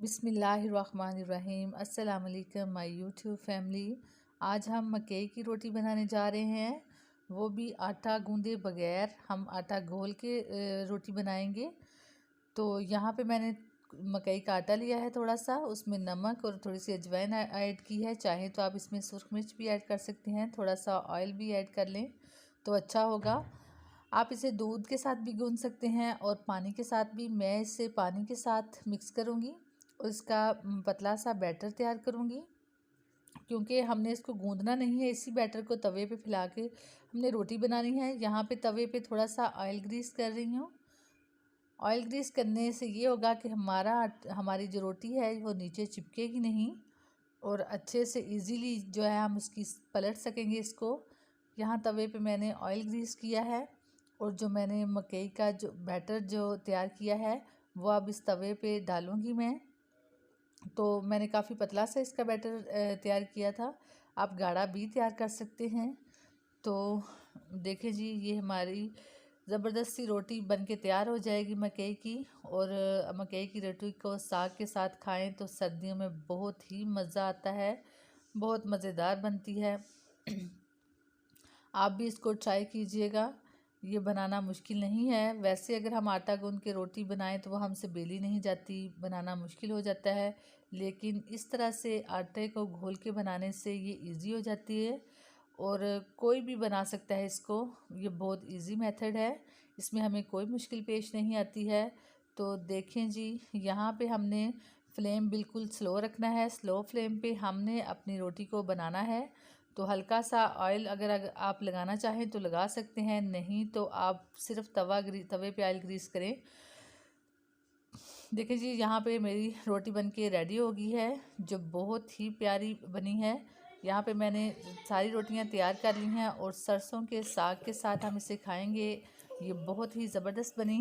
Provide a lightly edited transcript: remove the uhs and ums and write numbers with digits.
बिस्मिल्लाहिर्रहमानिर्रहीम। अस्सलाम वालेकुम माय यूट्यूब फैमिली। आज हम मकई की रोटी बनाने जा रहे हैं, वो भी आटा गूंदे बगैर। हम आटा घोल के रोटी बनाएंगे। तो यहाँ पे मैंने मकई का आटा लिया है थोड़ा सा, उसमें नमक और थोड़ी सी अजवाइन ऐड की है। चाहे तो आप इसमें सुरख मिर्च भी ऐड कर सकते हैं, थोड़ा सा ऑयल भी ऐड कर लें तो अच्छा होगा। आप इसे दूध के साथ भी गूंद सकते हैं और पानी के साथ भी। मैं इसे पानी के साथ मिक्स करूँगी और इसका पतला सा बैटर तैयार करूँगी, क्योंकि हमने इसको गूंदना नहीं है। इसी बैटर को तवे पे फैला के हमने रोटी बनानी है। यहाँ पे तवे पे थोड़ा सा ऑयल ग्रीस कर रही हूँ। ऑयल ग्रीस करने से ये होगा कि हमारी जो रोटी है वो नीचे चिपकेगी नहीं और अच्छे से इजीली जो है हम उसकी पलट सकेंगे इसको। यहाँ तवे पे मैंने ऑयल ग्रीस किया है और जो मैंने मकई का जो बैटर जो तैयार किया है वो अब इस तवे पे डालूँगी मैं। तो मैंने काफ़ी पतला सा इसका बैटर तैयार किया था, आप गाढ़ा भी तैयार कर सकते हैं। तो देखें जी, ये हमारी ज़बरदस्त सी रोटी बन के तैयार हो जाएगी मकई की। और मकई की रोटी को साग के साथ खाएं तो सर्दियों में बहुत ही मज़ा आता है, बहुत मज़ेदार बनती है। आप भी इसको ट्राई कीजिएगा, ये बनाना मुश्किल नहीं है। वैसे अगर हम आटा गूंद के रोटी बनाएं तो वो हमसे बेली नहीं जाती, बनाना मुश्किल हो जाता है। लेकिन इस तरह से आटे को घोल के बनाने से ये इजी हो जाती है और कोई भी बना सकता है इसको। ये बहुत इजी मेथड है, इसमें हमें कोई मुश्किल पेश नहीं आती है। तो देखें जी, यहाँ पे हमने फ्लेम बिल्कुल स्लो रखना है। स्लो फ्लेम पे हमने अपनी रोटी को बनाना है। तो हल्का सा ऑयल अगर आप लगाना चाहें तो लगा सकते हैं, नहीं तो आप सिर्फ तवे पे ऑयल ग्रीस करें। देखिए जी, यहाँ पे मेरी रोटी बन के रेडी हो गई है, जो बहुत ही प्यारी बनी है। यहाँ पे मैंने सारी रोटियाँ तैयार कर ली हैं और सरसों के साग के साथ हम इसे खाएंगे। ये बहुत ही ज़बरदस्त बनी।